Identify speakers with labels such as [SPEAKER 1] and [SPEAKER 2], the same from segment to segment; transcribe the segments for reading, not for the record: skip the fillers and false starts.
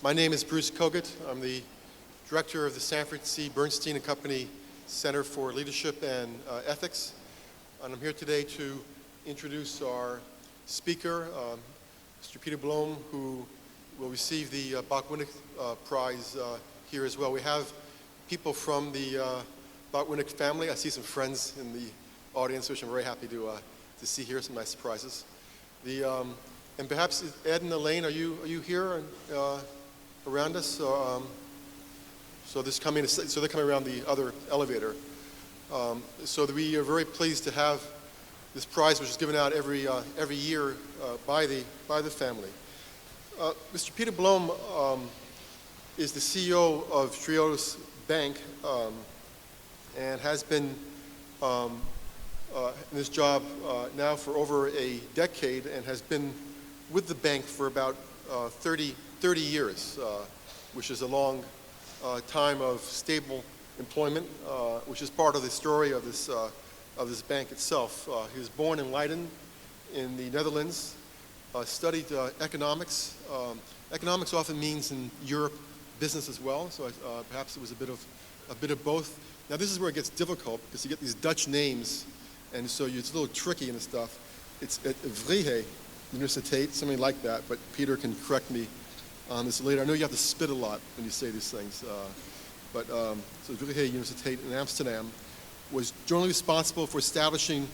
[SPEAKER 1] My name is Bruce Kogut. I'm the director of the Sanford C. Bernstein Company Center for Leadership and Ethics. And I'm here today to introduce our speaker, Mr. Peter Blom, who will receive the Botwinick Prize here as well. We have people from the Botwinick family. I see some friends in the audience, which I'm very happy to see here, some nice surprises. And perhaps Ed and Elaine, are you here and, around us? So they're coming around the other elevator. So that we are very pleased to have this prize, which is given out every year by the family. Mr. Peter Blom is the CEO of Triodos Bank and has been in this job now for over a decade and has been with the bank for about 30 years, which is a long time of stable employment, which is part of the story of this bank itself. He was born in Leiden in the Netherlands, studied economics. Economics often means in Europe business as well, so perhaps it was a bit of both. Now this is where it gets difficult because you get these Dutch names, and so it's a little tricky and stuff. It's at Vrije Universiteit, something like that, but Peter can correct me on this later. I know you have to spit a lot when you say these things, so Vrije Universiteit in Amsterdam was jointly responsible for establishing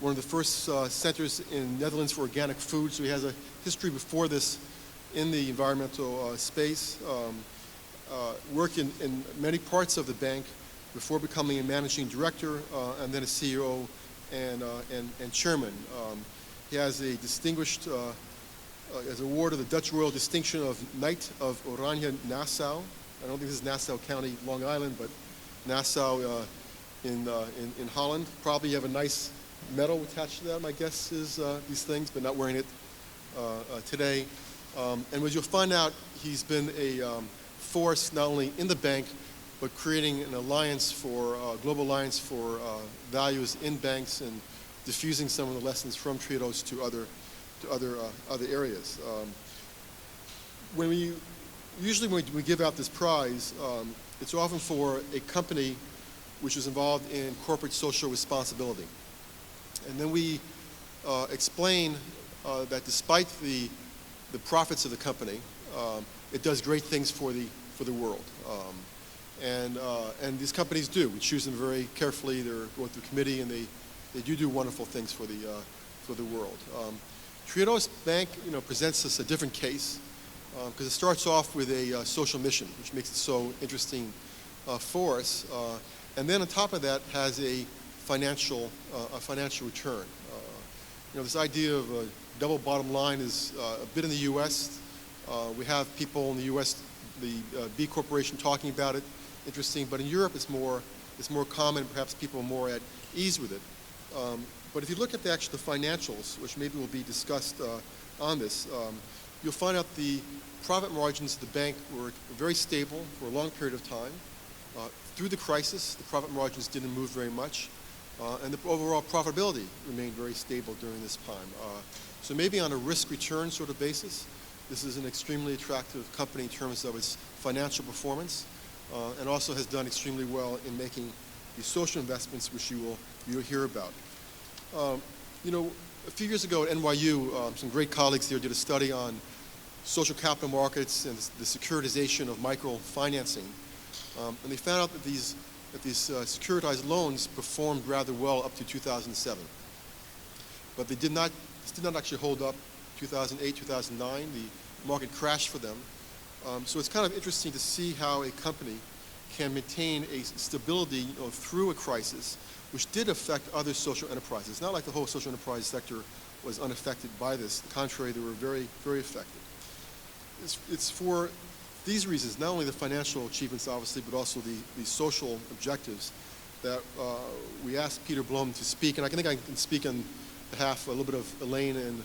[SPEAKER 1] one of the first centers in the Netherlands for organic food, so he has a history before this in the environmental space, worked in many parts of the bank before becoming a managing director and then a CEO and chairman. He has a distinguished, as an award of the Dutch Royal Distinction of Knight of Oranje Nassau. I don't think this is Nassau County, Long Island, but Nassau in Holland. Probably you have a nice medal attached to that, my guess is these things, but not wearing it today. And as you'll find out, he's been a force not only in the bank, but creating an alliance for, global alliance for values in banks and diffusing some of the lessons from Triodos to other areas. Usually when we give out this prize, it's often for a company which is involved in corporate social responsibility. And then we explain that despite the profits of the company, it does great things for the world. And these companies do. We choose them very carefully. They're going through committee, and they do wonderful things for the world. Triodos Bank, presents us a different case because it starts off with a social mission, which makes it so interesting for us, and then on top of that has a financial return. This idea of a double bottom line is a bit in the U.S. We have people in the U.S., the B Corporation, talking about it. Interesting, but in Europe it's more common. Perhaps people are more at ease with it. But if you look at the financials, which maybe will be discussed on this, you'll find out the profit margins of the bank were very stable for a long period of time. Through the crisis, the profit margins didn't move very much, and the overall profitability remained very stable during this time. So maybe on a risk-return sort of basis, this is an extremely attractive company in terms of its financial performance, and also has done extremely well in making the social investments which you'll hear about. A few years ago at NYU, some great colleagues there did a study on social capital markets and the securitization of microfinancing, and they found out that these securitized loans performed rather well up to 2007, but this did not actually hold up. 2008, 2009, the market crashed for them. So it's kind of interesting to see how a company can maintain a stability through a crisis, which did affect other social enterprises. It's not like the whole social enterprise sector was unaffected by this. On the contrary, they were very, very affected. It's for these reasons, not only the financial achievements, obviously, but also the social objectives, that we asked Peter Blom to speak. And I think I can speak on behalf a little bit of Elaine and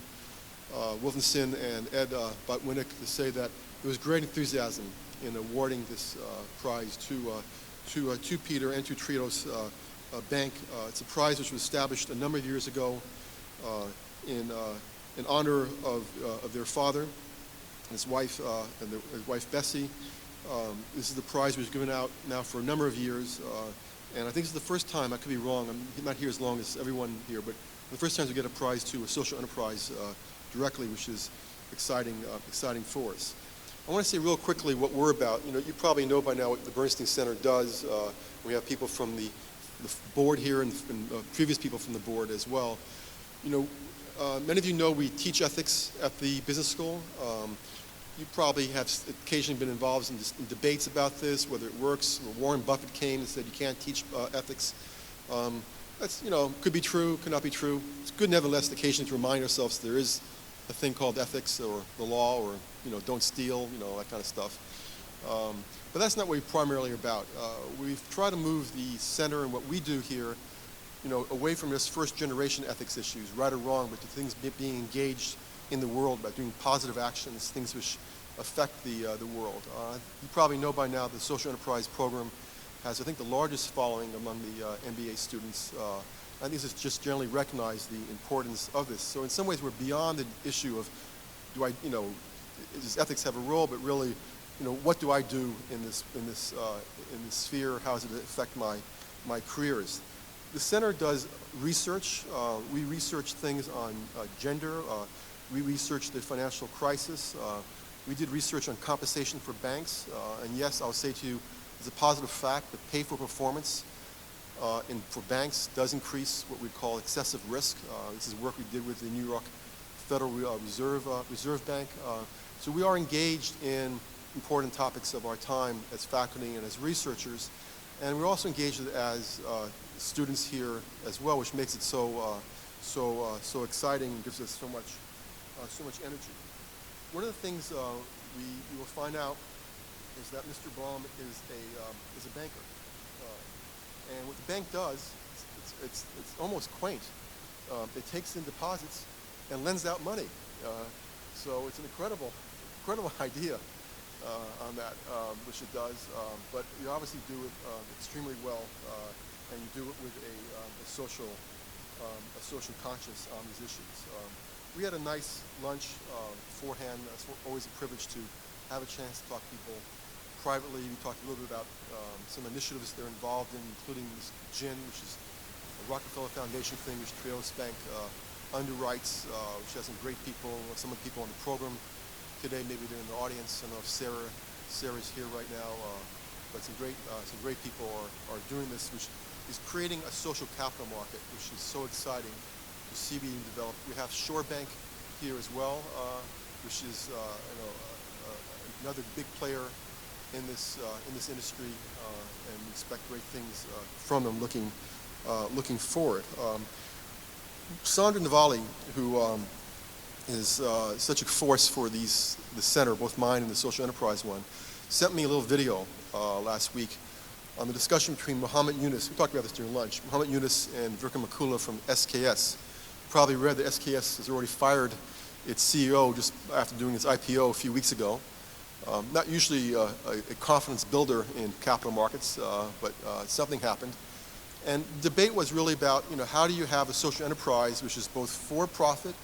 [SPEAKER 1] Wilkinson and Ed Botwinick to say that there was great enthusiasm in awarding this prize to Peter and to Triodos Bank. It's a prize which was established a number of years ago in honor of their father, his wife his wife Bessie. This is the prize which is given out now for a number of years, and I think this is the first time, I could be wrong, I'm not here as long as everyone here, but the first time we get a prize to a social enterprise directly, which is exciting for us. I want to say real quickly what we're about. You know, you probably know by now what the Bernstein Center does. We have people from the board here and previous people from the board as well. You know, many of you know we teach ethics at the business school. You probably have occasionally been involved in debates about this, whether it works. Warren Buffett came and said you can't teach ethics. That's, you know, could be true, could not be true. It's good nevertheless occasionally to remind ourselves there is a thing called ethics or the law, or, you know, don't steal, you know, that kind of stuff. But that's not what we're primarily about. We've tried to move the center and what we do here, you know, away from just first generation ethics issues, right or wrong, but to things being engaged in the world by doing positive actions, things which affect the world. You probably know by now the social enterprise program has, I think, the largest following among the MBA students. I think this is just generally recognize the importance of this. So in some ways we're beyond the issue of, does ethics have a role, but really, you know, what do I do in this sphere? How does it affect my careers? The center does research. We research things on gender. We researched the financial crisis. We did research on compensation for banks. And yes, I'll say to you, it's a positive fact that pay for performance for banks does increase what we call excessive risk. This is work we did with the New York Federal Reserve Bank. So we are engaged in important topics of our time as faculty and as researchers. And we're also engaged as students here as well, which makes it so exciting and gives us so much energy. One of the things we will find out is that Mr. Blom is a banker, and what the bank does, it's almost quaint. It takes in deposits and lends out money, so it's an incredible idea on that, which it does. But you obviously do it extremely well, and you do it with a social conscience on these issues. We had a nice lunch beforehand. It's always a privilege to have a chance to talk to people privately. We talked a little bit about some initiatives they're involved in, including this GIN, which is a Rockefeller Foundation thing, which Triodos Bank underwrites, which has some great people, some of the people on the program today. Maybe they're in the audience. I don't know if Sarah's here right now, but some great people are doing this, which is creating a social capital market, which is so exciting to see being developed. We have Shore Bank here as well, which is another big player in this industry, and we expect great things from them looking forward. Sandra Navali, who is such a force for the center, both mine and the social enterprise one, sent me a little video last week on the discussion between Muhammad Yunus. We talked about this during lunch. Muhammad Yunus and Virka Makula from SKS. Probably read that SKS has already fired its CEO just after doing its IPO a few weeks ago. Not usually a confidence builder in capital markets, but something happened. And the debate was really about, how do you have a social enterprise which is both for-profit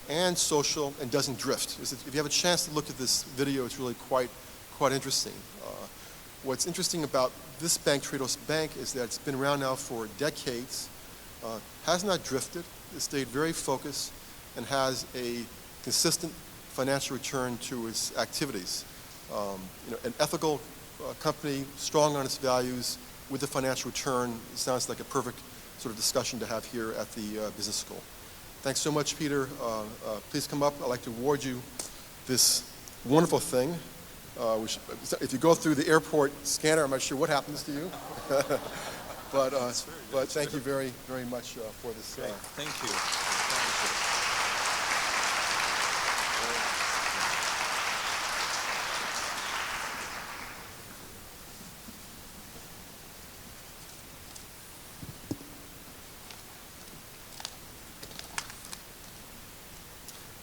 [SPEAKER 1] and social and doesn't drift? If you have a chance to look at this video, it's really quite interesting. What's interesting about this bank, Triodos Bank, is that it's been around now for decades, has not drifted, has stayed very focused, and has a consistent financial return to its activities. An ethical company, strong on its values, with a financial return. It sounds like a perfect sort of discussion to have here at the business school. Thanks so much, Peter. Please come up. I'd like to award you this wonderful thing, which, if you go through the airport scanner, I'm not sure what happens to you. but thank you very, very much for this.
[SPEAKER 2] Thank you.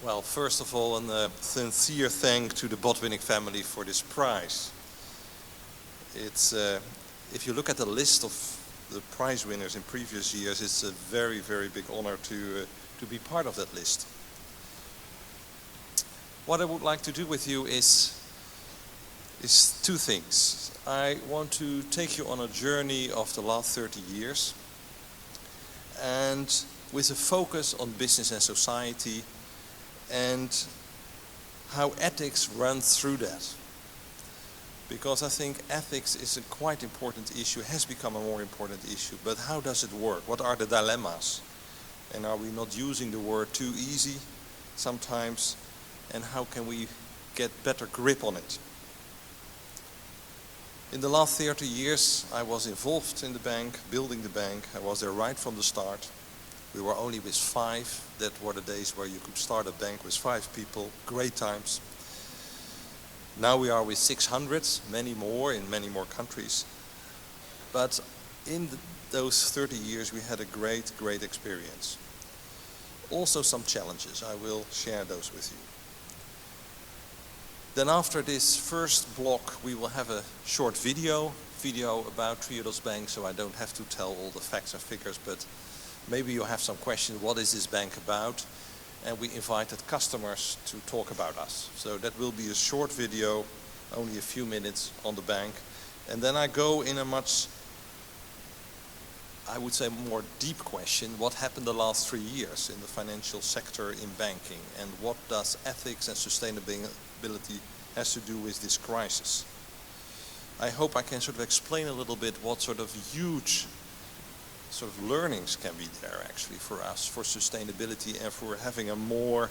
[SPEAKER 2] Well, first of all, a sincere thank to the Botwinick family for this prize. It's, if you look at the list of the prize winners in previous years, it's a very, very big honor to be part of that list. What I would like to do with you is two things. I want to take you on a journey of the last 30 years, and with a focus on business and society and how ethics run through that. Because I think ethics is a quite important issue, has become a more important issue, but how does it work? What are the dilemmas? And are we not using the word too easy sometimes? And how can we get better grip on it? In the last 30 years, I was involved in the bank, building the bank. I was there right from the start. We were only with 5. That were the days where you could start a bank with 5 people. Great times. Now we are with 600, many more in many more countries. But in those 30 years, we had a great, great experience. Also some challenges. I will share those with you. Then after this first block, we will have a short video about Triodos Bank, so I don't have to tell all the facts and figures, but maybe you have some questions. What is this bank about? And we invited customers to talk about us. So that will be a short video, only a few minutes on the bank. And then I go in a much, I would say, more deep question. What happened the last 3 years in the financial sector in banking? And what does ethics and sustainability has to do with this crisis? I hope I can sort of explain a little bit what sort of huge sort of learnings can be there actually for us, for sustainability and for having a more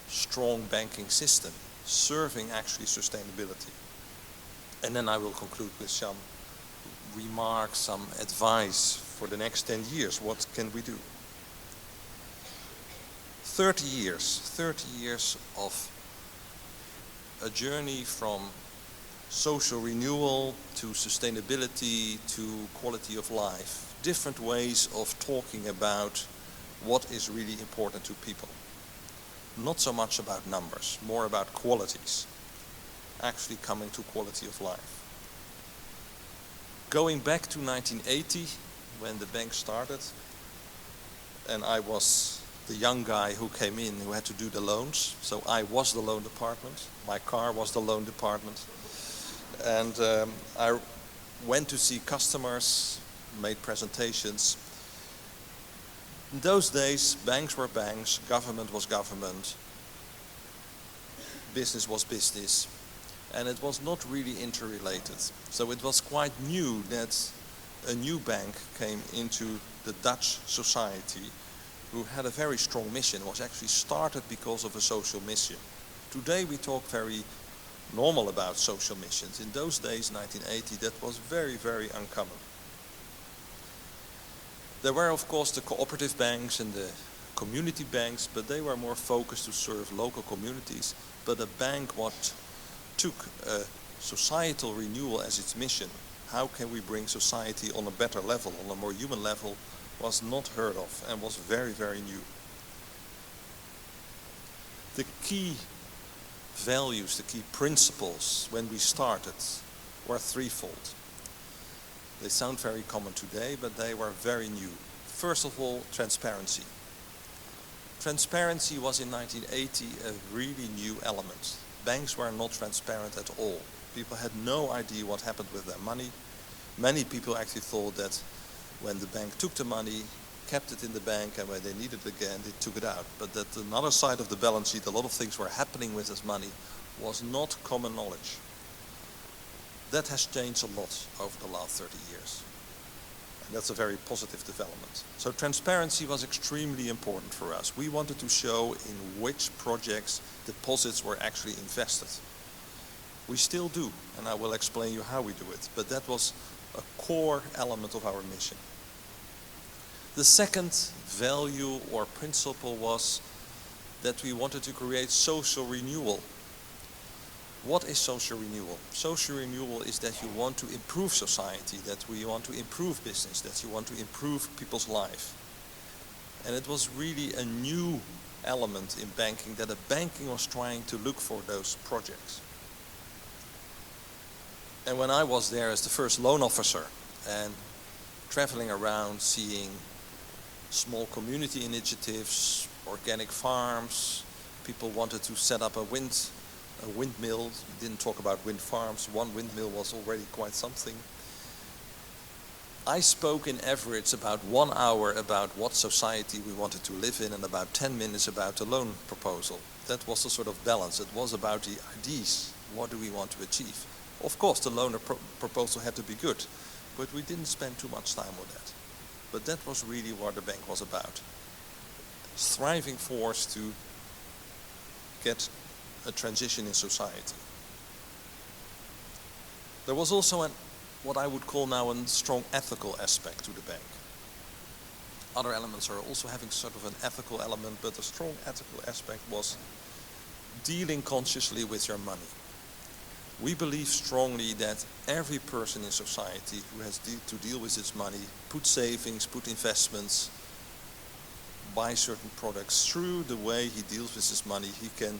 [SPEAKER 2] strong banking system, serving actually sustainability. And then I will conclude with some remarks, some advice for the next 10 years. What can we do? 30 years of a journey from social renewal to sustainability to quality of life. Different ways of talking about what is really important to people. Not so much about numbers, more about qualities. Actually coming to quality of life. Going back to 1980, when the bank started, and I was the young guy who came in who had to do the loans. So I was the loan department. My car was the loan department. And I went to see customers, made presentations. In those days, banks were banks, government was government, business was business, and it was not really interrelated. So it was quite new that a new bank came into the Dutch society who had a very strong mission. It was actually started because of a social mission. Today we talk very normal about social missions. In those days, 1980, that was very, very uncommon. There were, of course, the cooperative banks and the community banks, but they were more focused to serve local communities. But a bank what took a societal renewal as its mission, how can we bring society on a better level, on a more human level, was not heard of and was very, very new. The key values, the key principles when we started were threefold. They sound very common today, but they were very new. First of all, transparency. Transparency was in 1980 a really new element. Banks were not transparent at all. People had no idea what happened with their money. Many people actually thought that when the bank took the money, kept it in the bank, and when they needed it again, they took it out. But that another side of the balance sheet, a lot of things were happening with this money, was not common knowledge. That has changed a lot over the last 30 years. And that's a very positive development. So transparency was extremely important for us. We wanted to show in which projects deposits were actually invested. We still do, and I will explain you how we do it. But that was a core element of our mission. The second value or principle was that we wanted to create social renewal. What is social renewal? Social renewal is that you want to improve society, that we want to improve business, that you want to improve people's life. And it was really a new element in banking, that a banking was trying to look for those projects. And when I was there as the first loan officer and traveling around seeing small community initiatives, organic farms, People wanted to set up a windmill. You didn't talk about wind farms. One windmill was already quite something. I spoke in average about 1 hour about what society we wanted to live in and about 10 minutes about the loan proposal. That was the sort of balance. It was about the ideas. What do we want to achieve? Of course, the loan proposal had to be good, but we didn't spend too much time on that. But that was really what the bank was about. Striving force to get a transition in society. There was also what I would call now a strong ethical aspect to the bank. Other elements are also having sort of an ethical element, but a strong ethical aspect was dealing consciously with your money. We believe strongly that every person in society who has to deal with his money, put savings, put investments, buy certain products, through the way he deals with his money, he can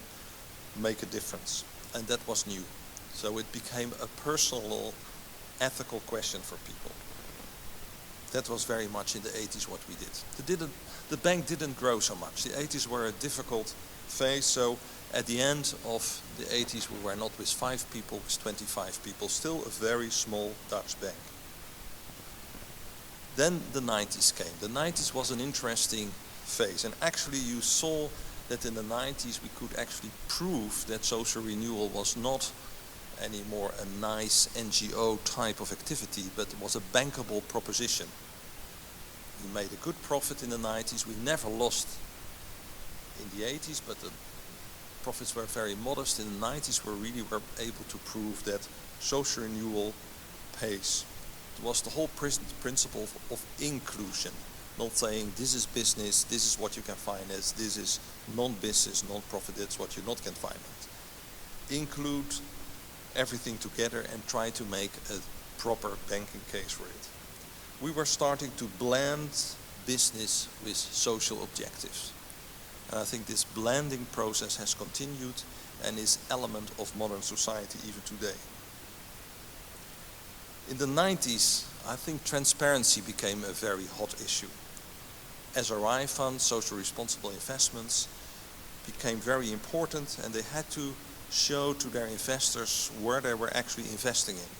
[SPEAKER 2] make a difference. And that was new. So it became a personal, ethical question for people. That was very much in the 80s what we did. The bank didn't grow so much. The 80s were a difficult phase, so at the end of the 80s we were not with 5 people, with 25 people, still a very small Dutch bank. Then the 90s came. The 90s was an interesting phase, and actually you saw that in the 90s we could actually prove that social renewal was not anymore a nice NGO type of activity, but it was a bankable proposition. We made a good profit in the 90s. We never lost in the 80s, but the profits were very modest. In the 90s we really were able to prove that social renewal pays. It was the whole principle of inclusion, not saying this is business, this is what you can finance, this is non-business, non-profit, that's what you not can finance. Include everything together and try to make a proper banking case for it. We were starting to blend business with social objectives. And I think this blending process has continued and is an element of modern society even today. In the 90s, I think transparency became a very hot issue. SRI funds, social responsible investments, became very important, and they had to show to their investors where they were actually investing in.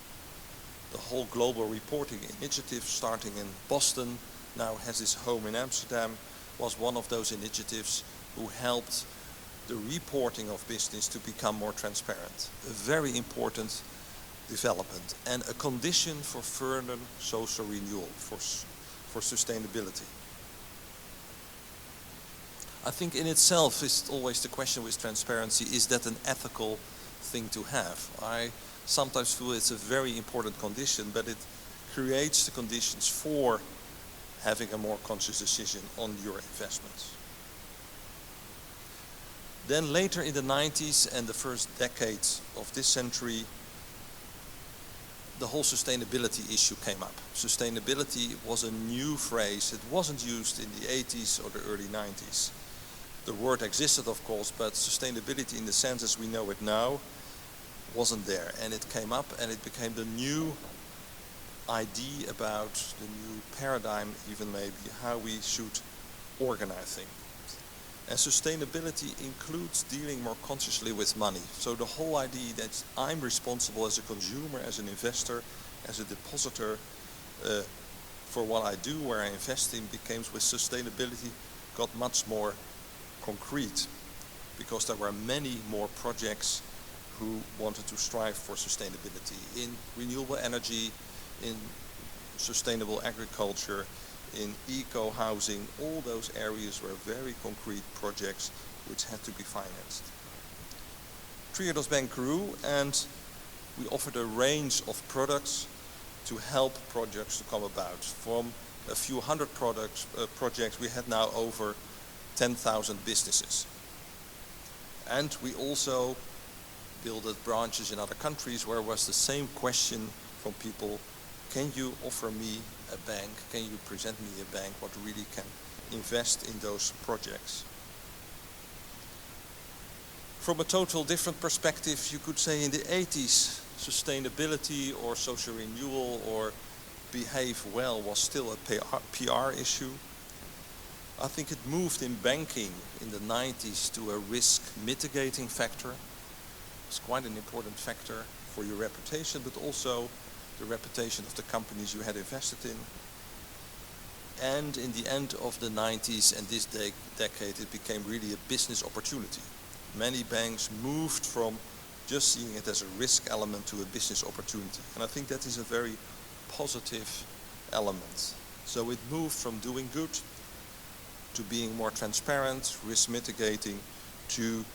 [SPEAKER 2] The whole global reporting initiative, starting in Boston, now has its home in Amsterdam, was one of those initiatives who helped the reporting of business to become more transparent. A very important development and a condition for further social renewal, for sustainability. I think in itself is always the question with transparency, is that an ethical thing to have? I sometimes feel it's a very important condition, but it creates the conditions for having a more conscious decision on your investments. Then later in the 90s and the first decades of this century, the whole sustainability issue came up. Sustainability was a new phrase. It wasn't used in the 80s or the early 90s. The word existed, of course, but sustainability in the sense as we know it now wasn't there. And it came up and it became the new idea about the new paradigm, even maybe, how we should organize things. And sustainability includes dealing more consciously with money. So the whole idea that I'm responsible as a consumer, as an investor, as a depositor for what I do, where I invest in, became with sustainability got much more concrete, because there were many more projects who wanted to strive for sustainability in renewable energy, in sustainable agriculture, in eco-housing. All those areas were very concrete projects which had to be financed. Triodos Bank grew, and we offered a range of products to help projects to come about. From a few hundred projects, we had now over 10,000 businesses. And we also built branches in other countries where was the same question from people: can you offer me a bank? Can you present me a bank what really can invest in those projects? From a total different perspective, you could say in the 80s, sustainability or social renewal or behave well was still a PR issue. I think it moved in banking in the 90s to a risk mitigating factor. It's quite an important factor for your reputation, but also the reputation of the companies you had invested in. And in the end of the 90s and this decade, it became really a business opportunity. Many banks moved from just seeing it as a risk element to a business opportunity. And I think that is a very positive element. So it moved from doing good to being more transparent, risk mitigating, to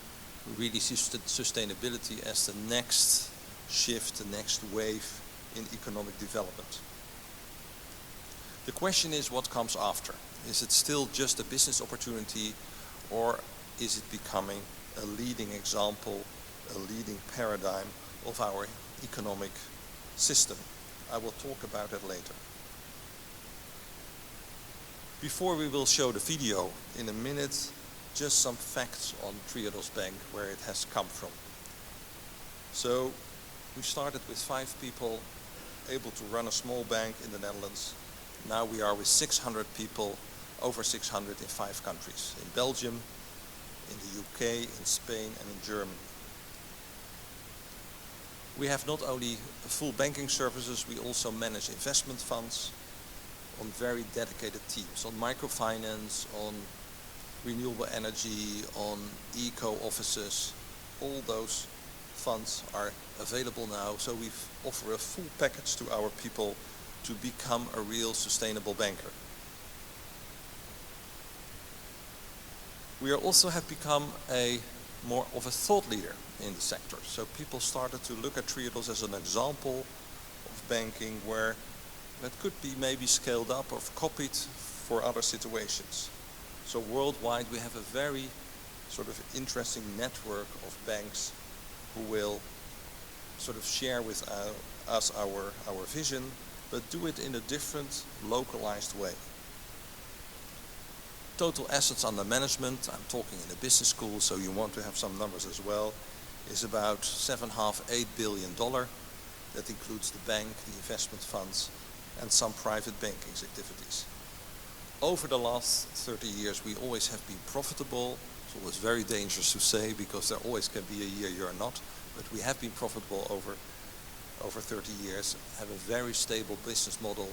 [SPEAKER 2] really sustainability as the next shift, the next wave in economic development. The question is, what comes after? Is it still just a business opportunity, or is it becoming a leading example, a leading paradigm of our economic system? I will talk about it later. Before we will show the video in a minute, just some facts on Triodos Bank, where it has come from. So we started with 5 people able to run a small bank in the Netherlands. Now we are with 600 people, over 600 in 5 countries, in Belgium, in the UK, in Spain, and in Germany. We have not only full banking services, we also manage investment funds on very dedicated teams, on microfinance, on renewable energy, on eco offices. All those funds are available now, so we offer a full package to our people to become a real sustainable banker. We also have become more of a thought leader in the sector. So people started to look at Triodos as an example of banking where that could be maybe scaled up or copied for other situations. So worldwide we have a very sort of interesting network of banks who will sort of share with us our vision, but do it in a different, localized way. Total assets under management, I'm talking in a business school, so you want to have some numbers as well, is about $7.5–8 billion. That includes the bank, the investment funds, and some private banking activities. Over the last 30 years, we always have been profitable. It's always very dangerous to say because there always can be a year you're not, but we have been profitable over 30 years, have a very stable business model,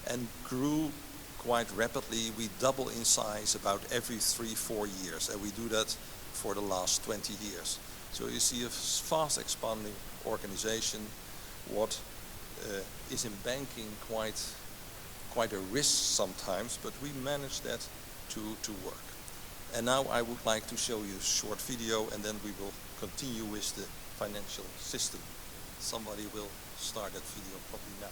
[SPEAKER 2] and grew quite rapidly. We double in size about every 3–4 years, and we do that for the last 20 years. So you see a fast expanding organization, what is in banking quite a risk sometimes, but we manage that to work. And now I would like to show you a short video, and then we will continue with the financial system. Somebody will start that video probably now.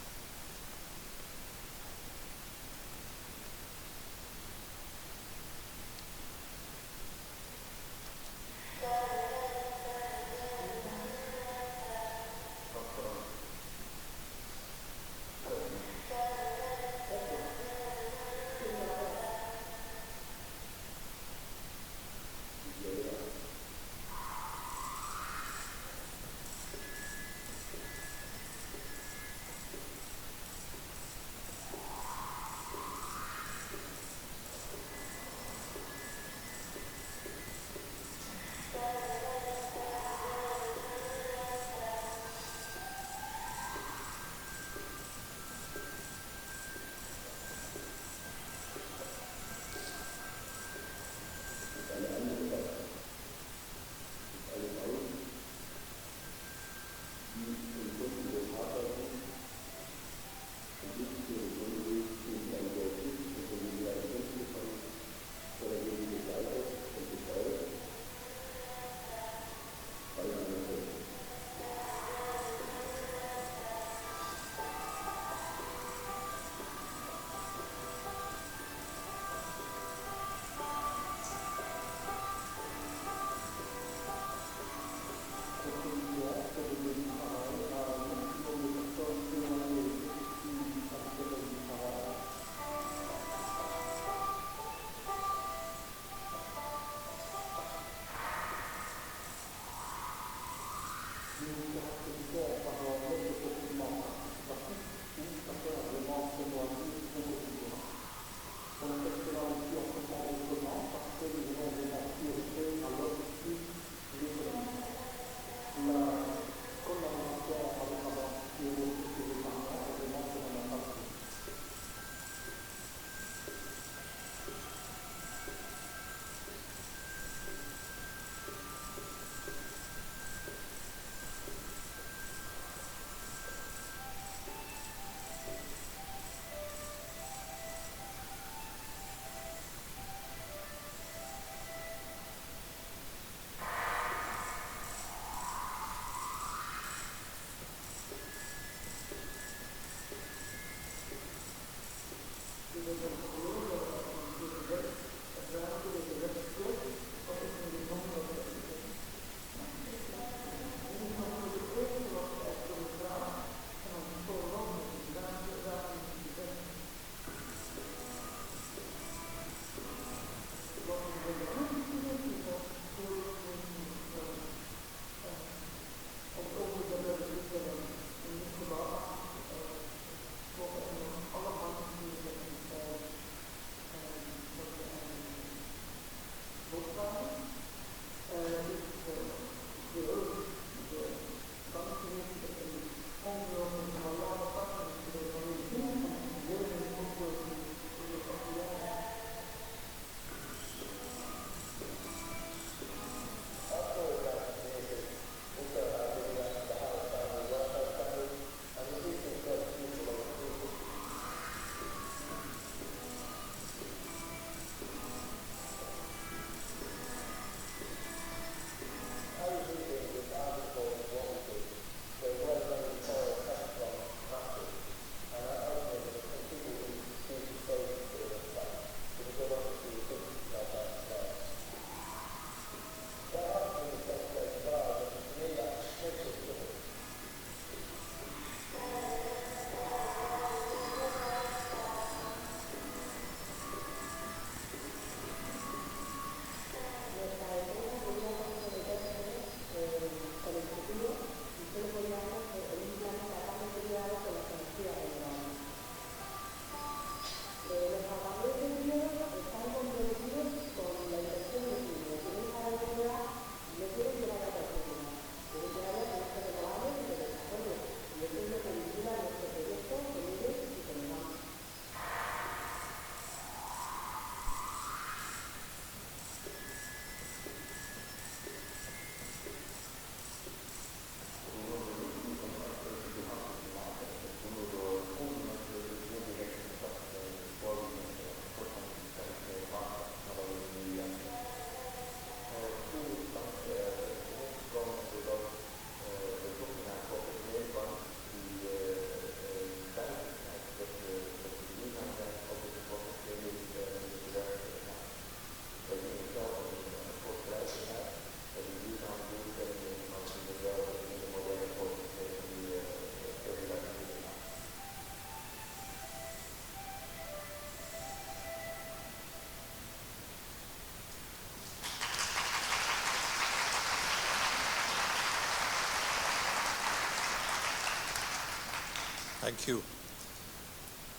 [SPEAKER 2] Thank you.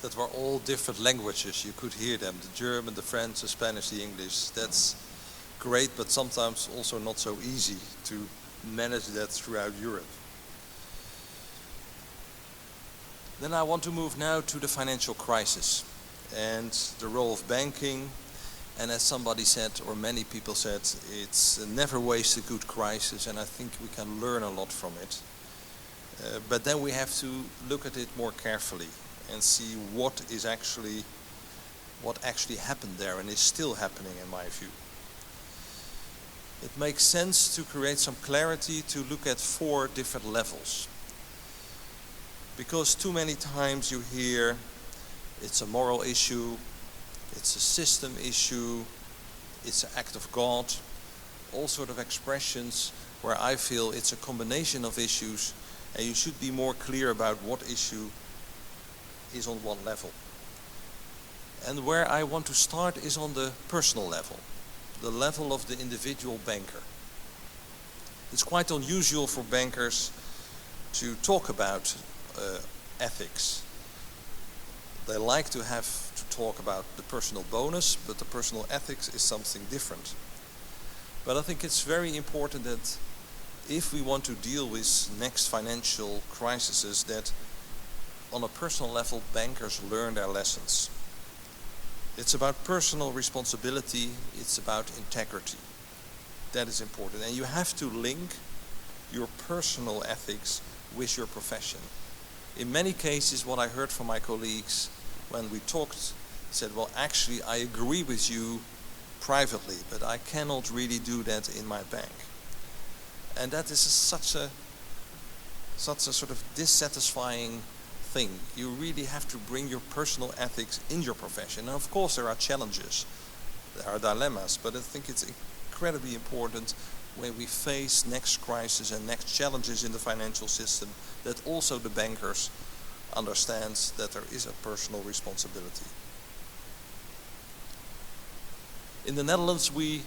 [SPEAKER 2] That were all different languages. You could hear them, the German, the French, the Spanish, the English. That's great, but sometimes also not so easy to manage that throughout Europe. Then I want to move now to the financial crisis and the role of banking. And as somebody said, or many people said, it's never waste a good crisis, and I think we can learn a lot from it. But then we have to look at it more carefully and see what actually happened there and is still happening in my view. It makes sense to create some clarity to look at 4 different levels. Because too many times you hear it's a moral issue, it's a system issue, it's an act of God, all sort of expressions where I feel it's a combination of issues and you should be more clear about what issue is on what level. And where I want to start is on the personal level, the level of the individual banker. It's quite unusual for bankers to talk about ethics. They like to have to talk about the personal bonus, but the personal ethics is something different. But I think it's very important that if we want to deal with next financial crises, that on a personal level, bankers learn their lessons. It's about personal responsibility, it's about integrity. That is important. And you have to link your personal ethics with your profession. In many cases, what I heard from my colleagues when we talked, said, well, actually, I agree with you privately, but I cannot really do that in my bank. And that is such a sort of dissatisfying thing. You really have to bring your personal ethics in your profession. And of course there are challenges, there are dilemmas, but I think it's incredibly important when we face next crisis and next challenges in the financial system that also the bankers understand that there is a personal responsibility. In the Netherlands we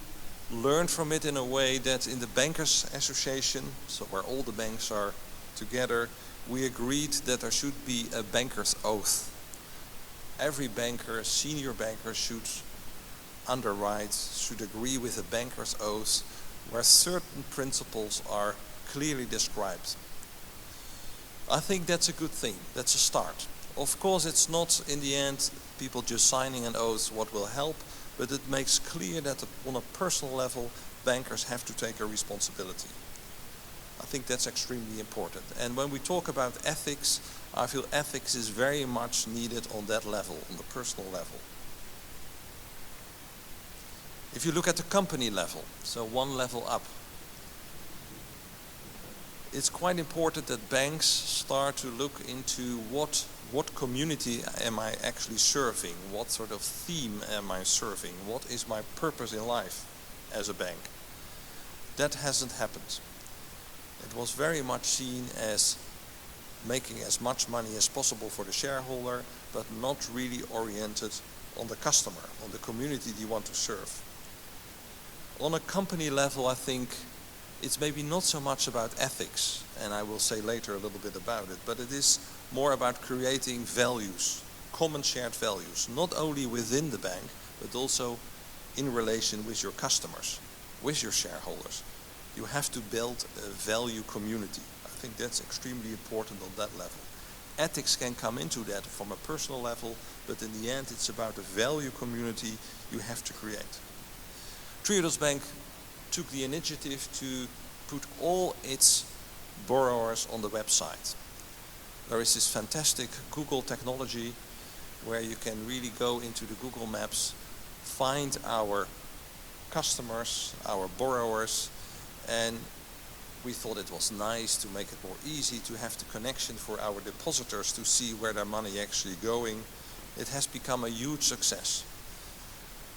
[SPEAKER 2] learned from it in a way that in the Bankers Association, so where all the banks are together, we agreed that there should be a banker's oath. Every banker, senior banker, should underwrite, should agree with a banker's oath where certain principles are clearly described. I think that's a good thing, that's a start. Of course it's not in the end people just signing an oath what will help, but it makes clear that on a personal level bankers have to take a responsibility. I think that's extremely important. And when we talk about ethics, I feel ethics is very much needed on that level, on the personal level. If you look at the company level, so one level up, it's quite important that banks start to look into what community am I actually serving, what sort of theme am I serving, what is my purpose in life as a bank. That hasn't happened. It was very much seen as making as much money as possible for the shareholder, but not really oriented on the customer, on the community you want to serve. On a company level, I think it's maybe not so much about ethics, and I will say later a little bit about it, but it is more about creating values, common shared values, not only within the bank, but also in relation with your customers, with your shareholders. You have to build a value community. I think that's extremely important on that level. Ethics can come into that from a personal level, but in the end it's about a value community you have to create. Triodos Bank took the initiative to put all its borrowers on the website. There is this fantastic Google technology where you can really go into the Google Maps, find our customers, our borrowers, and we thought it was nice to make it more easy to have the connection for our depositors to see where their money actually going. It has become a huge success.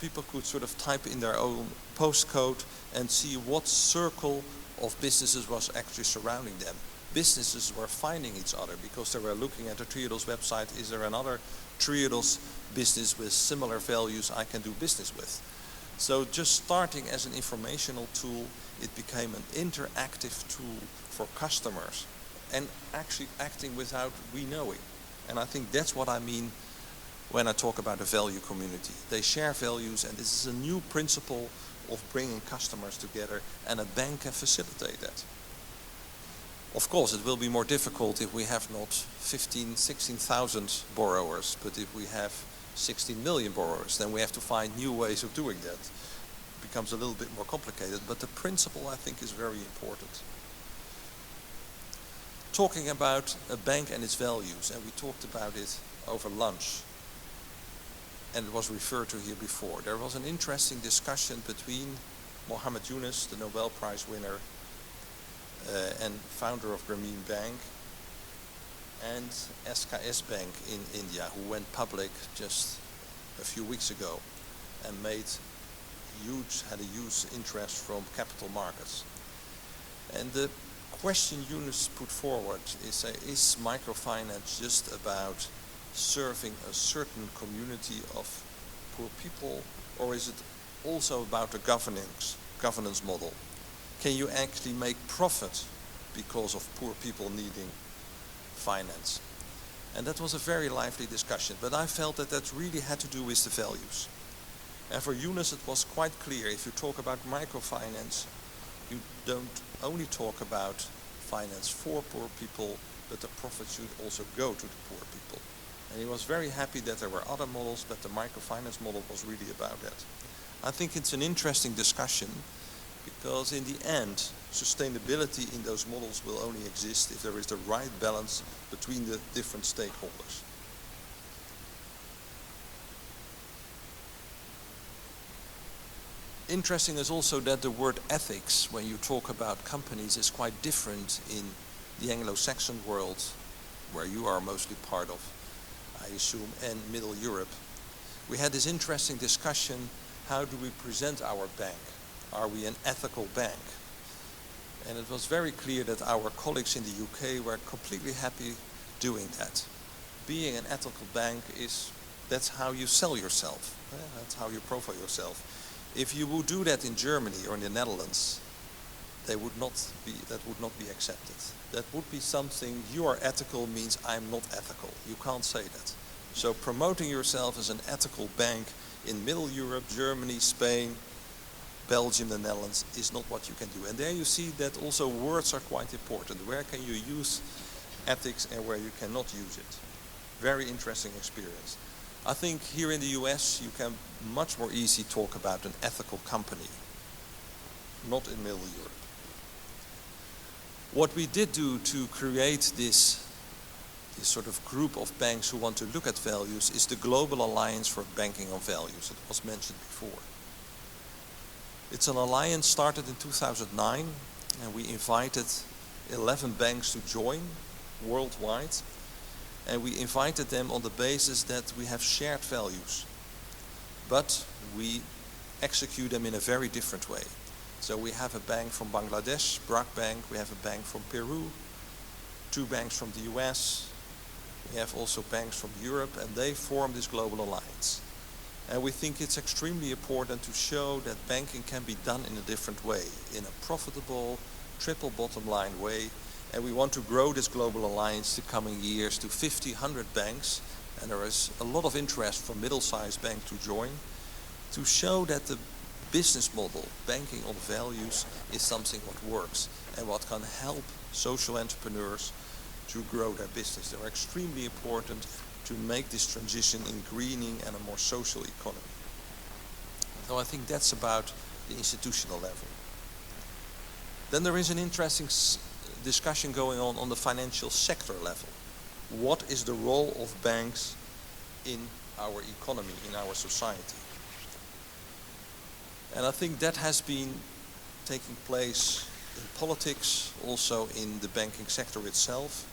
[SPEAKER 2] People could sort of type in their own postcode and see what circle of businesses was actually surrounding them. Businesses were finding each other because they were looking at the Triodos website. Is there another Triodos business with similar values I can do business with? So just starting as an informational tool, it became an interactive tool for customers and actually acting without we knowing. And I think that's what I mean when I talk about a value community. They share values, and this is a new principle of bringing customers together, and a bank can facilitate that. Of course, it will be more difficult if we have not 15, 16,000 borrowers, but if we have 16 million borrowers, then we have to find new ways of doing that. It becomes a little bit more complicated, but the principle, I think, is very important. Talking about a bank and its values, and we talked about it over lunch, and it was referred to here before. There was an interesting discussion between Mohammed Yunus, the Nobel Prize winner and founder of Grameen Bank, and SKS Bank in India, who went public just a few weeks ago and had a huge interest from capital markets. And the question Yunus put forward is microfinance just about serving a certain community of poor people, or is it also about a governance model? Can you actually make profit because of poor people needing finance? And that was a very lively discussion, but I felt that that really had to do with the values. And for Yunus, it was quite clear, if you talk about microfinance, you don't only talk about finance for poor people, but the profit should also go to the poor people. And he was very happy that there were other models, but the microfinance model was really about that. I think it's an interesting discussion, because in the end, sustainability in those models will only exist if there is the right balance between the different stakeholders. Interesting is also that the word ethics, when you talk about companies, is quite different in the Anglo-Saxon world, where you are mostly part of, I assume, and Middle Europe. We had this interesting discussion, how do we present our bank? Are we an ethical bank? And it was very clear that our colleagues in the UK were completely happy doing that. Being an ethical bank that's how you sell yourself. That's how you profile yourself. If you would do that in Germany or in the Netherlands, that would not be accepted. That would be something, you are ethical means I'm not ethical. You can't say that. So promoting yourself as an ethical bank in Middle Europe, Germany, Spain, Belgium, the Netherlands, is not what you can do. And there you see that also words are quite important. Where can you use ethics and where you cannot use it? Very interesting experience. I think here in the US you can much more easily talk about an ethical company, not in Middle Europe. What we did do to create this sort of group of banks who want to look at values is the Global Alliance for Banking on Values. It was mentioned before. It's an alliance started in 2009, and we invited 11 banks to join worldwide. And we invited them on the basis that we have shared values, but we execute them in a very different way. So we have a bank from Bangladesh, BRAC Bank, we have a bank from Peru, 2 banks from the US, we have also banks from Europe, and they form this global alliance. And we think it's extremely important to show that banking can be done in a different way, in a profitable, triple bottom line way. And we want to grow this global alliance the coming years to 50, 100 banks. And there is a lot of interest from middle-sized banks to join, to show that the business model, banking on values, is something what works and what can help social entrepreneurs to grow their business. They are extremely important to make this transition in greening and a more social economy. So I think that's about the institutional level. Then there is an interesting discussion going on the financial sector level. What is the role of banks in our economy, in our society? And I think that has been taking place in politics, also in the banking sector itself.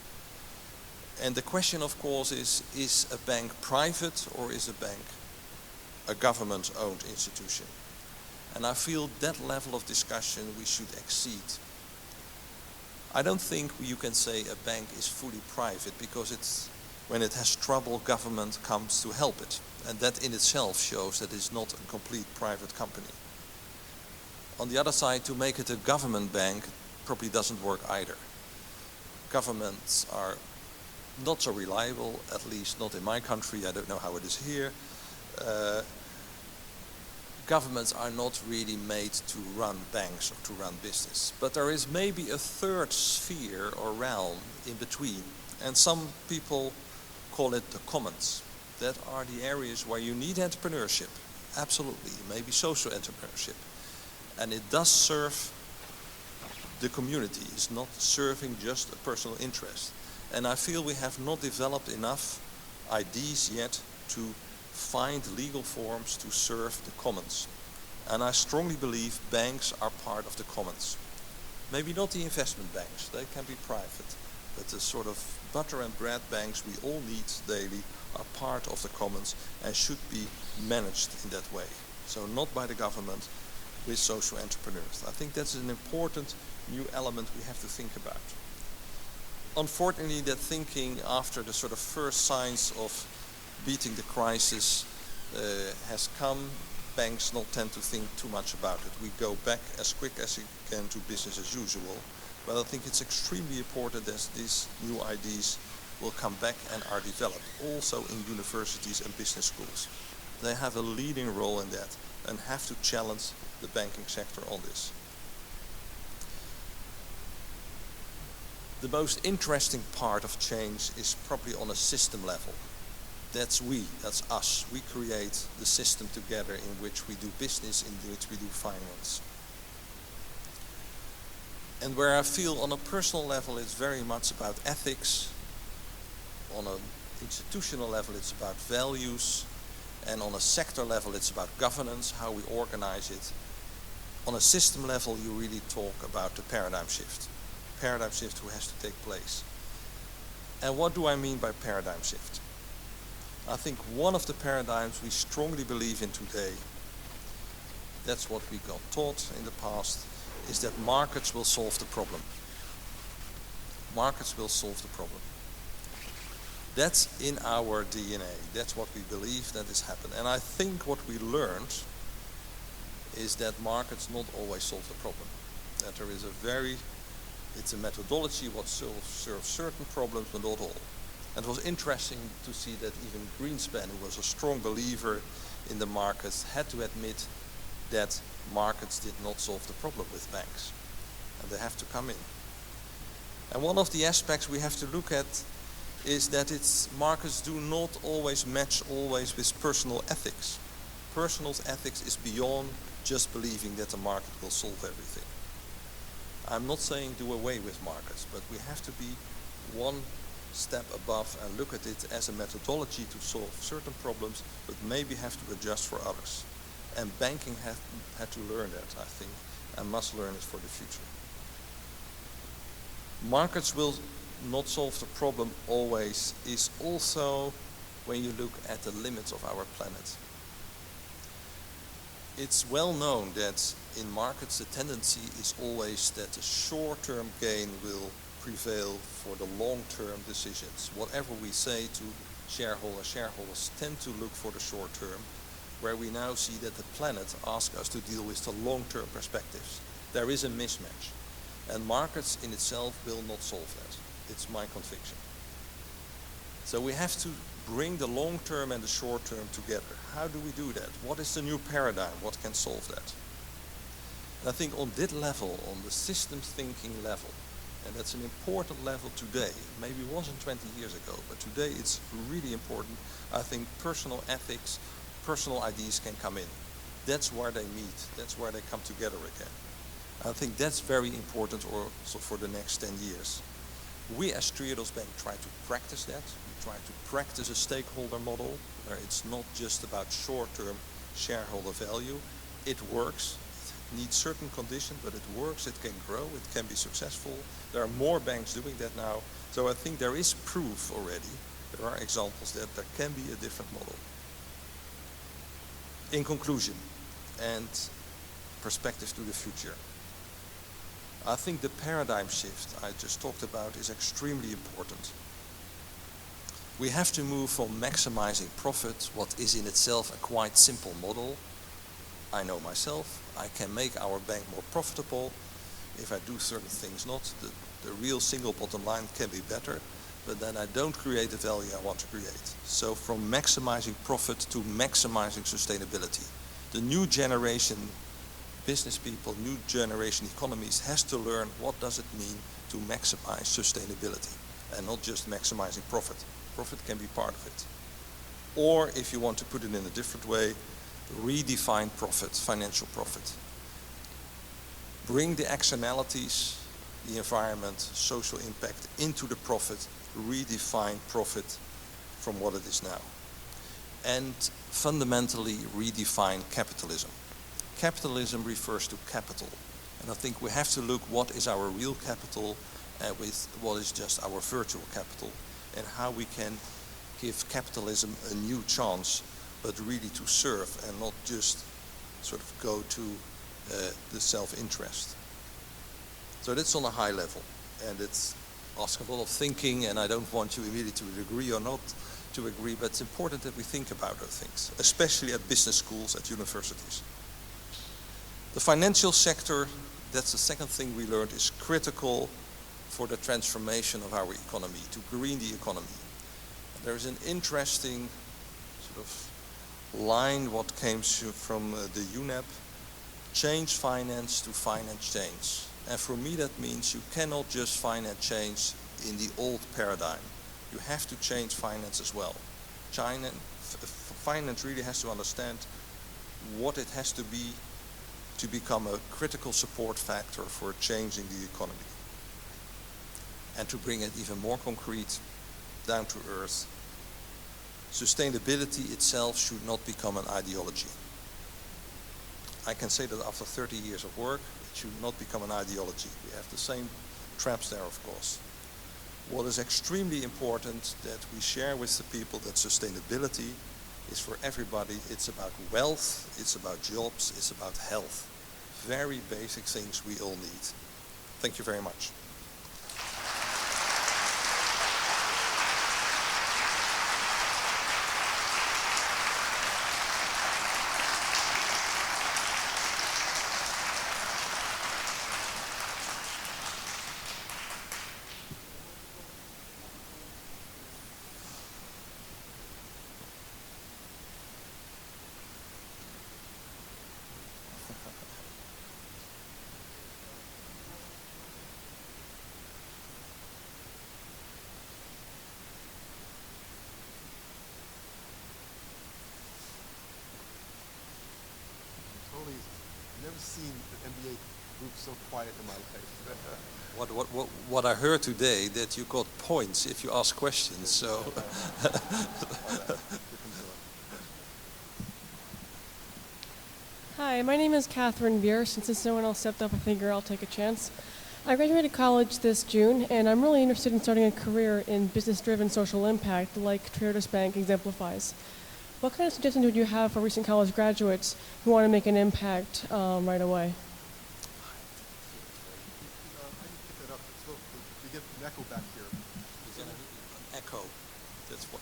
[SPEAKER 2] And the question, of course, is a bank private or is a bank a government-owned institution? And I feel that level of discussion we should exceed. I don't think you can say a bank is fully private, because when it has trouble, government comes to help it. And that in itself shows that it's not a complete private company. On the other side, to make it a government bank probably doesn't work either. Governments are not so reliable, at least not in my country. I don't know how it is here. Governments are not really made to run banks or to run business. But there is maybe a third sphere or realm in between. And some people call it the commons. That are the areas where you need entrepreneurship. Absolutely, maybe social entrepreneurship. And it does serve the community. It's not serving just a personal interest. And I feel we have not developed enough ideas yet to find legal forms to serve the commons. And I strongly believe banks are part of the commons. Maybe not the investment banks, they can be private. But the sort of butter and bread banks we all need daily are part of the commons and should be managed in that way. So not by the government, with social entrepreneurs. I think that's an important new element we have to think about. Unfortunately, that thinking after the sort of first signs of beating the crisis has come. Banks not tend to think too much about it. We go back as quick as we can to business as usual. But I think it's extremely important that these new ideas will come back and are developed, also in universities and business schools. They have a leading role in that and have to challenge the banking sector on this. The most interesting part of change is probably on a system level. That's us. We create the system together in which we do business, in which we do finance. And where I feel on a personal level it's very much about ethics, on an institutional level it's about values, and on a sector level it's about governance, how we organize it. On a system level you really talk about the paradigm shift. Paradigm shift who has to take place. And what do I mean by paradigm shift? I think one of the paradigms we strongly believe in today, that's what we got taught in the past, is that markets will solve the problem. Markets will solve the problem. That's in our DNA. That's what we believe that has happened. And I think what we learned is that markets not always solve the problem. That there is it's a methodology what serves certain problems but not all. And it was interesting to see that even Greenspan, who was a strong believer in the markets, had to admit that markets did not solve the problem with banks. And they have to come in. And one of the aspects we have to look at is that markets do not always match with personal ethics. Personal ethics is beyond just believing that the market will solve everything. I'm not saying do away with markets, but we have to be one step above and look at it as a methodology to solve certain problems, but maybe have to adjust for others. And banking had to learn that, I think, and must learn it for the future. Markets will not solve the problem always is also when you look at the limits of our planet. It's well known that in markets the tendency is always that the short-term gain will prevail for the long-term decisions. Whatever we say to shareholders tend to look for the short term, where we now see that the planet asks us to deal with the long-term perspectives. There is a mismatch, and markets in itself will not solve that. It's my conviction. So we have to bring the long-term and the short-term together. How do we do that? What is the new paradigm? What can solve that? And I think on that level, on the systems thinking level, and that's an important level today. Maybe it wasn't 20 years ago, but today it's really important. I think personal ethics, personal ideas can come in. That's where they meet. That's where they come together again. I think that's very important also for the next 10 years. We as Triodos Bank try to practice that. We try to practice a stakeholder model where it's not just about short-term shareholder value. It works. Needs certain conditions, but it works, it can grow, it can be successful. There are more banks doing that now. So I think there is proof already. There are examples that there can be a different model. In conclusion, and perspective to the future, I think the paradigm shift I just talked about is extremely important. We have to move from maximizing profit, what is in itself a quite simple model. I know myself, I can make our bank more profitable. If I do certain things not, the real single bottom line can be better. but then I don't create the value I want to create. So from maximizing profit to maximizing sustainability. The new generation business people, new generation economies has to learn what does it mean to maximize sustainability and not just maximizing profit. Profit can be part of it. Or if you want to put it in a different way, redefine profit, financial profit. Bring the externalities, the environment, social impact into the profit, redefine profit from what it is now. And fundamentally redefine capitalism. Capitalism refers to capital. And I think we have to look what is our real capital with what is just our virtual capital and how we can give capitalism a new chance, but really to serve and not just sort of go to the self-interest. So that's on a high level, and it's asking a lot of thinking, and I don't want you immediately to agree or not to agree, but it's important that we think about those things, especially at business schools, at universities. The financial sector, that's the second thing we learned, is critical for the transformation of our economy, to green the economy. There's an interesting sort of line what came from the UNEP, change finance to finance change. And for me that means you cannot just finance change in the old paradigm. You have to change finance as well. Finance really has to understand what it has to be to become a critical support factor for changing the economy. And to bring it even more concrete, down to earth, sustainability itself should not become an ideology. I can say that after 30 years of work, it should not become an ideology. We have the same traps there, of course. What is extremely important that we share with the people that sustainability is for everybody. It's about wealth, it's about jobs, it's about health. Very basic things we all need. Thank you very much.
[SPEAKER 1] Never seen an MBA group so quiet in my life.
[SPEAKER 2] What I heard today, that you got points if you ask questions, so.
[SPEAKER 3] Hi, my name is Catherine Beer. Since no one else stepped up, I figure I'll take a chance. I graduated college this June, and I'm really interested in starting a career in business-driven social impact like Triodos Bank exemplifies. What kind of suggestions would you have for recent college graduates who want to make an impact right away?
[SPEAKER 1] I didn't pick that up. So we get an echo back here.
[SPEAKER 2] An echo. That's what.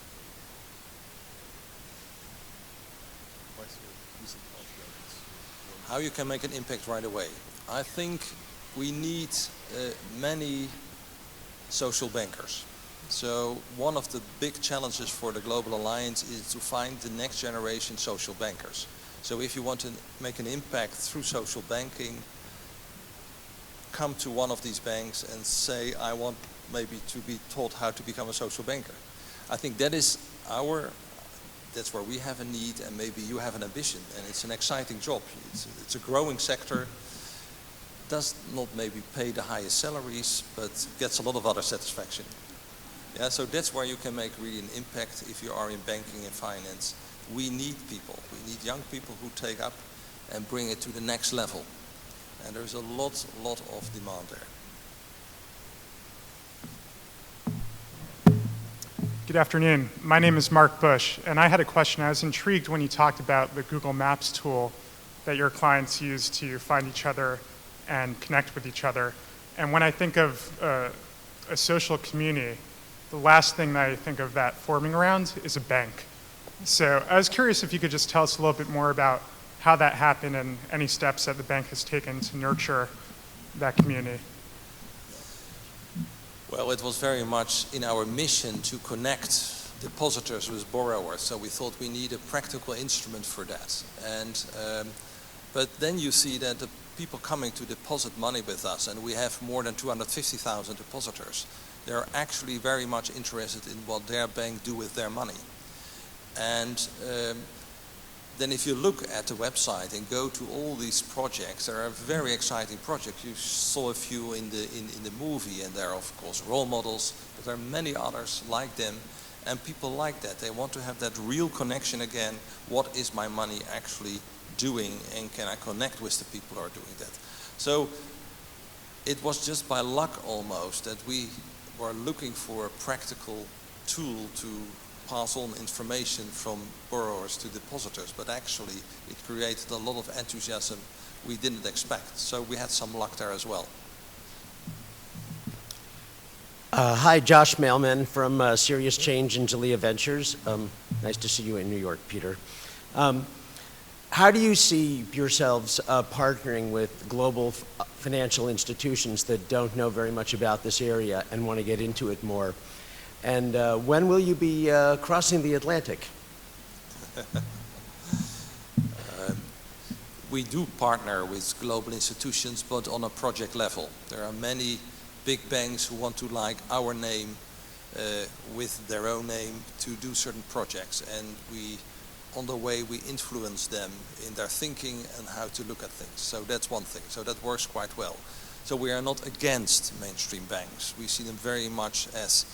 [SPEAKER 2] How you can make an impact right away. I think we need many social bankers. So one of the big challenges for the Global Alliance is to find the next generation social bankers. So if you want to make an impact through social banking, come to one of these banks and say, I want maybe to be taught how to become a social banker. I think that's where we have a need, and maybe you have an ambition, and it's an exciting job. It's a growing sector, does not maybe pay the highest salaries, but gets a lot of other satisfaction. Yeah, so that's where you can make really an impact if you are in banking and finance. We need people. We need young people who take up and bring it to the next level. And there's a lot of demand there.
[SPEAKER 4] Good afternoon. My name is Mark Bush, and I had a question. I was intrigued when you talked about the Google Maps tool that your clients use to find each other and connect with each other. And when I think of a social community, the last thing that I think of that forming around is a bank. So I was curious if you could just tell us a little bit more about how that happened and any steps that the bank has taken to nurture that community.
[SPEAKER 2] Well, it was very much in our mission to connect depositors with borrowers, so we thought we need a practical instrument for that. And but then you see that the people coming to deposit money with us, and we have more than 250,000 depositors, they're actually very much interested in what their bank do with their money. And then if you look at the website and go to all these projects, there are very exciting projects. You saw a few in the movie, and there are of course role models, but there are many others like them, and people like that. They want to have that real connection again. What is my money actually doing, and can I connect with the people who are doing that? So it was just by luck almost that we were looking for a practical tool to pass on information from borrowers to depositors, but actually it created a lot of enthusiasm we didn't expect. So we had some luck there as well.
[SPEAKER 5] Hi, Josh Mailman from Serious Change and Jalea Ventures. Nice to see you in New York, Peter. How do you see yourselves partnering with global financial institutions that don't know very much about this area and want to get into it more? And when will you be crossing the Atlantic?
[SPEAKER 2] We do partner with global institutions, but on a project level. There are many big banks who want to like our name with their own name to do certain projects, and on the way we influence them in their thinking and how to look at things. So that's one thing. So that works quite well. So we are not against mainstream banks. We see them very much as,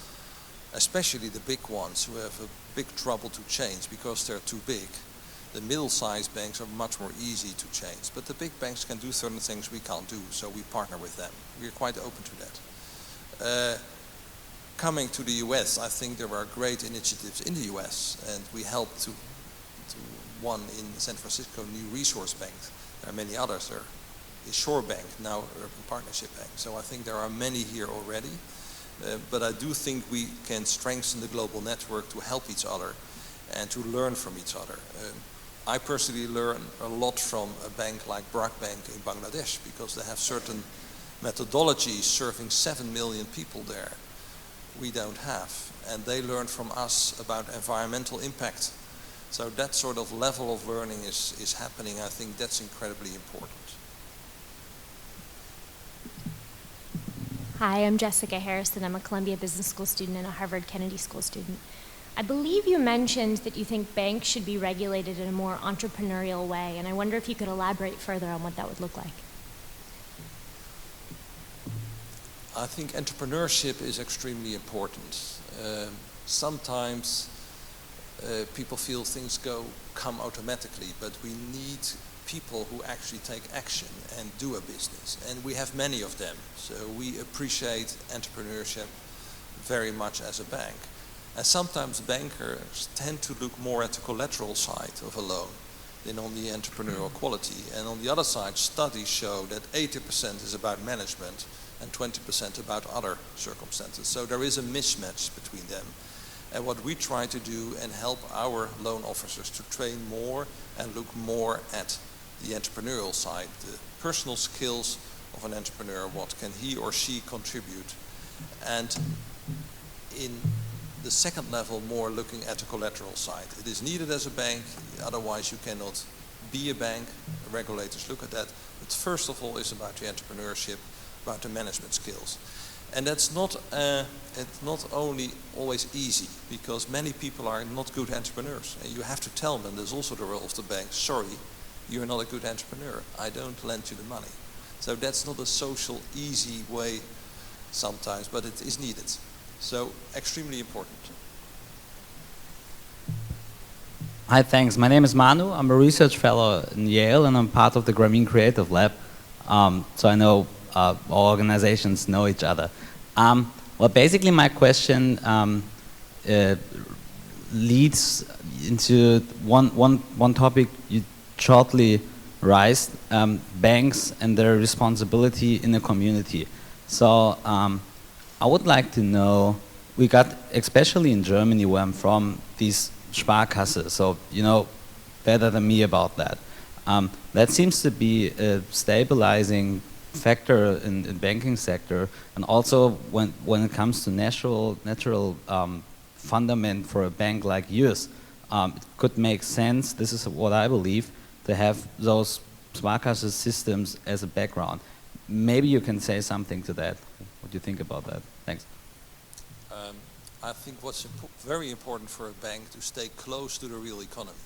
[SPEAKER 2] especially the big ones who have a big trouble to change because they're too big. The middle-sized banks are much more easy to change, but the big banks can do certain things we can't do, so we partner with them. We're quite open to that. Coming to the US, I think there are great initiatives in the US, and we helped to one in San Francisco, New Resource Bank. There are many others. There is Shore Bank, now Urban Partnership Bank. So I think there are many here already. But I do think we can strengthen the global network to help each other and to learn from each other. I personally learn a lot from a bank like Brak Bank in Bangladesh because they have certain methodologies serving 7 million people there we don't have. And they learn from us about environmental impact. So that sort of level of learning is happening. I think that's incredibly important.
[SPEAKER 6] Hi, I'm Jessica Harrison. I'm a Columbia Business School student and a Harvard Kennedy School student. I believe you mentioned that you think banks should be regulated in a more entrepreneurial way, and I wonder if you could elaborate further on what that would look like.
[SPEAKER 2] I think entrepreneurship is extremely important. Sometimes people feel things come automatically, but we need people who actually take action and do a business, and we have many of them. So we appreciate entrepreneurship very much as a bank. And sometimes bankers tend to look more at the collateral side of a loan than on the entrepreneurial quality. And on the other side, studies show that 80% is about management and 20% about other circumstances. So there is a mismatch between them. And what we try to do and help our loan officers to train more and look more at the entrepreneurial side, the personal skills of an entrepreneur, what can he or she contribute. And in the second level, more looking at the collateral side. It is needed as a bank, otherwise you cannot be a bank. Regulators look at that. But first of all, it's about the entrepreneurship, about the management skills. And that's not, it's not only always easy, because many people are not good entrepreneurs. And you have to tell them, there's also the role of the bank, sorry, you're not a good entrepreneur. I don't lend you the money. So that's not a social, easy way sometimes, but it is needed. So extremely important.
[SPEAKER 7] Hi, thanks. My name is Manu. I'm a research fellow in Yale, and I'm part of the Grameen Creative Lab. So I know all organizations know each other. Well, basically my question leads into one topic you shortly raised, banks and their responsibility in the community. So I would like to know, we got, especially in Germany where I'm from, these Sparkasse, so you know better than me about that. That seems to be a stabilizing factor in banking sector, and also when it comes to natural fundament for a bank like yours, it could make sense. This is what I believe, to have those smart castle systems as a background. Maybe you can say something to that. What do you think about that? Thanks.
[SPEAKER 2] I think what's very important for a bank to stay close to the real economy.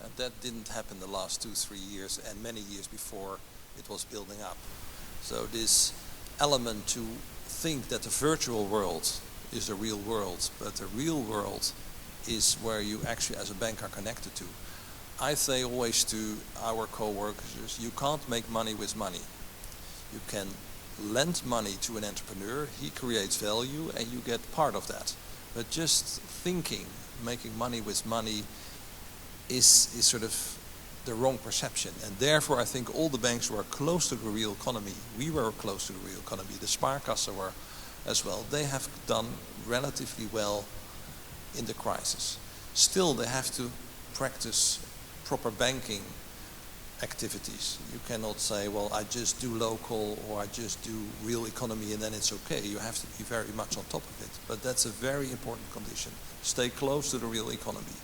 [SPEAKER 2] And that didn't happen the last 2-3 years, and many years before it was building up. So this element to think that the virtual world is the real world, but the real world is where you actually as a bank are connected to. I say always to our co-workers, you can't make money with money. You can lend money to an entrepreneur, he creates value, and you get part of that. But just thinking, making money with money is sort of the wrong perception. And therefore I think all the banks who are close to the real economy, we were close to the real economy, the Sparkassen were as well, they have done relatively well in the crisis. Still they have to practice proper banking activities. You cannot say, well, I just do local or I just do real economy and then it's okay. You have to be very much on top of it. But that's a very important condition. Stay close to the real economy.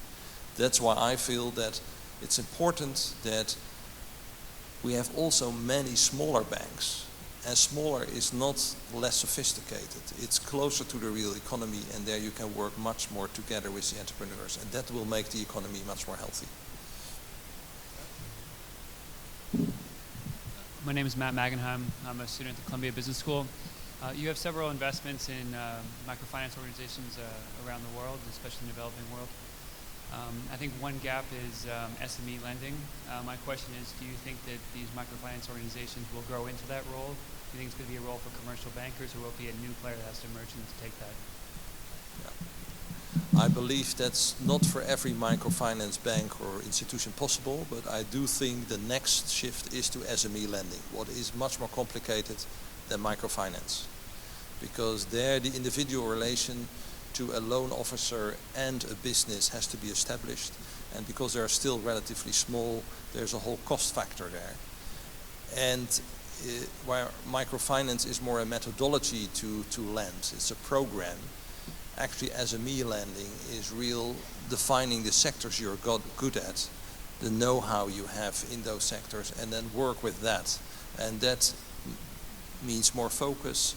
[SPEAKER 2] That's why I feel that it's important that we have also many smaller banks. And smaller is not less sophisticated. It's closer to the real economy, and there you can work much more together with the entrepreneurs, and that will make the economy much more healthy.
[SPEAKER 8] My name is Matt Magenheim. I'm a student at the Columbia Business School. You have several investments in microfinance organizations around the world, especially in the developing world. I think one gap is SME lending. My question is, do you think that these microfinance organizations will grow into that role? Do you think it's going to be a role for commercial bankers, or will it be a new player that has to emerge and to take that?
[SPEAKER 2] Yeah. I believe that's not for every microfinance bank or institution possible, but I do think the next shift is to SME lending, what is much more complicated than microfinance. Because there the individual relation to a loan officer and a business has to be established, and because they are still relatively small, there's a whole cost factor there. And where microfinance is more a methodology to lend, it's a program. Actually, SME lending is real defining the sectors you're good at, the know-how you have in those sectors, and then work with that. And that means more focus.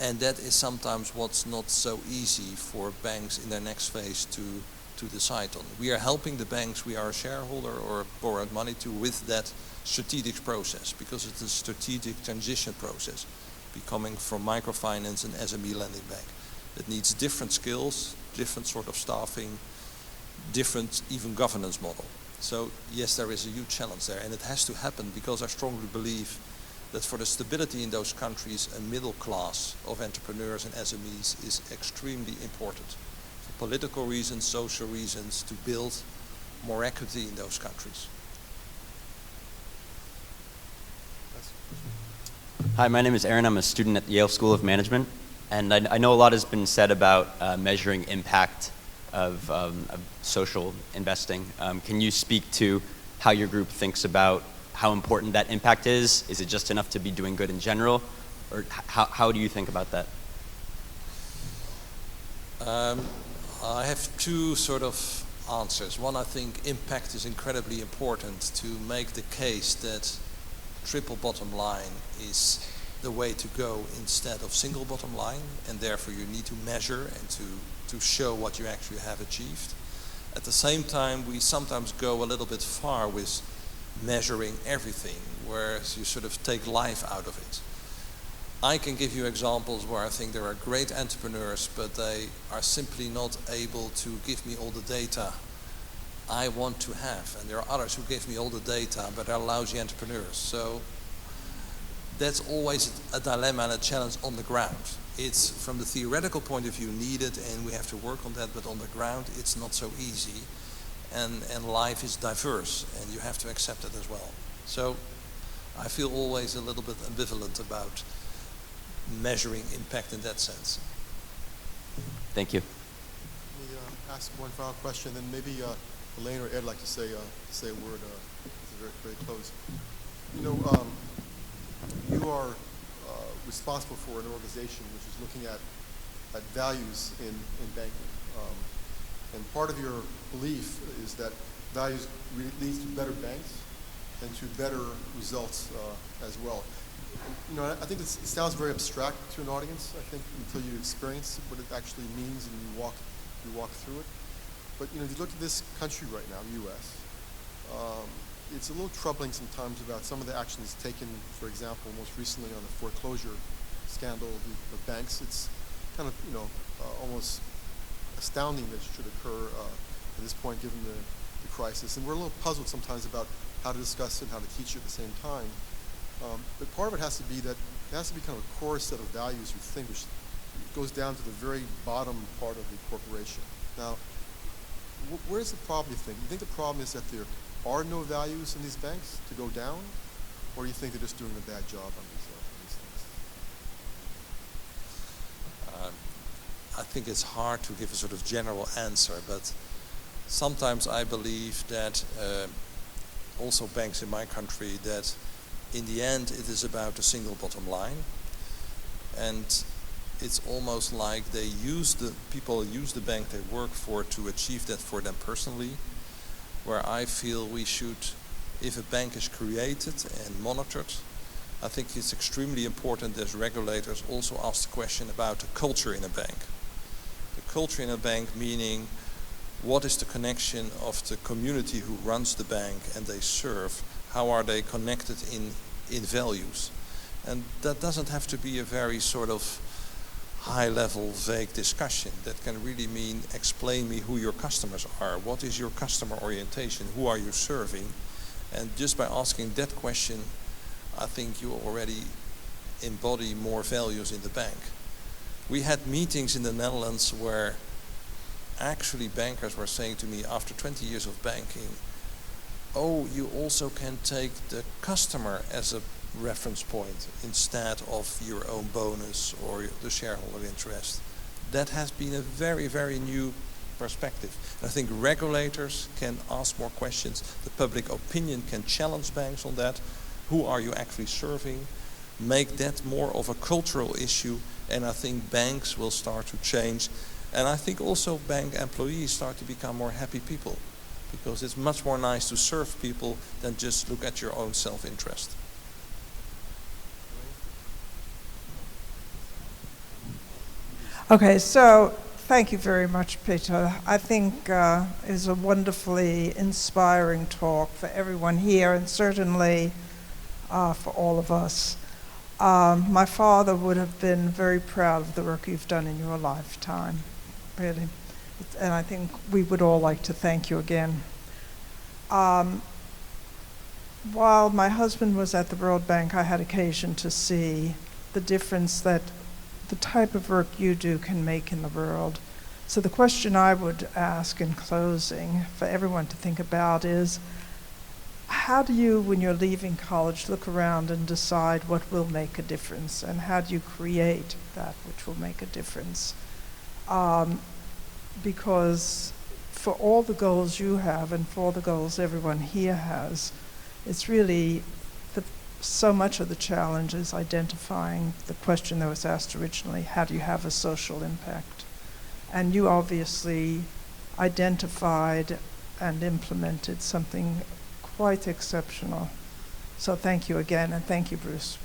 [SPEAKER 2] And that is sometimes what's not so easy for banks in their next phase to decide on. We are helping the banks we are a shareholder or borrowed money to with that strategic process, because it's a strategic transition process, becoming from microfinance and SME lending bank. It needs different skills, different sort of staffing, different even governance model. So yes, there is a huge challenge there, and it has to happen because I strongly believe that for the stability in those countries, a middle class of entrepreneurs and SMEs is extremely important. For political reasons, social reasons, to build more equity in those countries.
[SPEAKER 9] Hi, my name is Aaron. I'm a student at the Yale School of Management. And I know a lot has been said about measuring impact of social investing. Can you speak to how your group thinks about how important that impact is? Is it just enough to be doing good in general? Or how do you think about that?
[SPEAKER 2] I have two sort of answers. One, I think impact is incredibly important to make the case that triple bottom line is the way to go instead of single bottom line, and therefore you need to measure and to show what you actually have achieved. At the same time, we sometimes go a little bit far with measuring everything, whereas you sort of take life out of it. I can give you examples where I think there are great entrepreneurs, but they are simply not able to give me all the data I want to have. And there are others who give me all the data, but are lousy entrepreneurs. So that's always a dilemma and a challenge on the ground. It's, from the theoretical point of view, needed, and we have to work on that, but on the ground it's not so easy. And life is diverse, and you have to accept it as well. So I feel always a little bit ambivalent about measuring impact in that sense.
[SPEAKER 9] Thank you.
[SPEAKER 1] Let me ask one final question, then maybe Elaine or Ed like to say a word as a very close. You know, you you are responsible for an organization which is looking at values in banking. And part of your belief is that values leads to better banks and to better results as well. You know, I think it sounds very abstract to an audience, I think, until you experience what it actually means and you walk through it. But, you know, if you look at this country right now, the U.S., it's a little troubling sometimes about some of the actions taken, for example, most recently on the foreclosure scandal of banks. It's kind of, you know, almost astounding that it should occur at this point given the crisis. And we're a little puzzled sometimes about how to discuss it and how to teach it at the same time. But part of it has to be that it has to be kind of a core set of values you think, which goes down to the very bottom part of the corporation. Now, where's the problem, you think? You think the problem is that there are no values in these banks to go down? Or do you think they're just doing a bad job on these things?
[SPEAKER 2] I think it's hard to give a sort of general answer, but sometimes I believe that also banks in my country, that in the end it is about a single bottom line, and it's almost like people use the bank they work for to achieve that for them personally, where I feel we should, if a bank is created and monitored, I think it's extremely important as regulators also ask the question about the culture in a bank. The culture in a bank meaning what is the connection of the community who runs the bank and they serve? How are they connected in values? And that doesn't have to be a very sort of high-level, vague discussion. That can really mean explain me who your customers are. What is your customer orientation? Who are you serving? And just by asking that question, I think you already embody more values in the bank. We had meetings in the Netherlands where actually bankers were saying to me after 20 years of banking, oh, you also can take the customer as a reference point instead of your own bonus or the shareholder interest. That has been a very, very new perspective. And I think regulators can ask more questions. The public opinion can challenge banks on that. Who are you actually serving? Make that more of a cultural issue, and I think banks will start to change. And I think also bank employees start to become more happy people, because it's much more nice to serve people than just look at your own self-interest.
[SPEAKER 10] Okay, so thank you very much, Peter. I think it was a wonderfully inspiring talk for everyone here, and certainly for all of us. My father would have been very proud of the work you've done in your lifetime, really. And I think we would all like to thank you again. While my husband was at the World Bank, I had occasion to see the difference that the type of work you do can make in the world. So the question I would ask in closing for everyone to think about is, how do you, when you're leaving college, look around and decide what will make a difference? And how do you create that which will make a difference? Because for all the goals you have and for all the goals everyone here has, it's really so much of the challenge is identifying the question that was asked originally, how do you have a social impact? And you obviously identified and implemented something quite exceptional. So thank you again, and thank you, Bruce.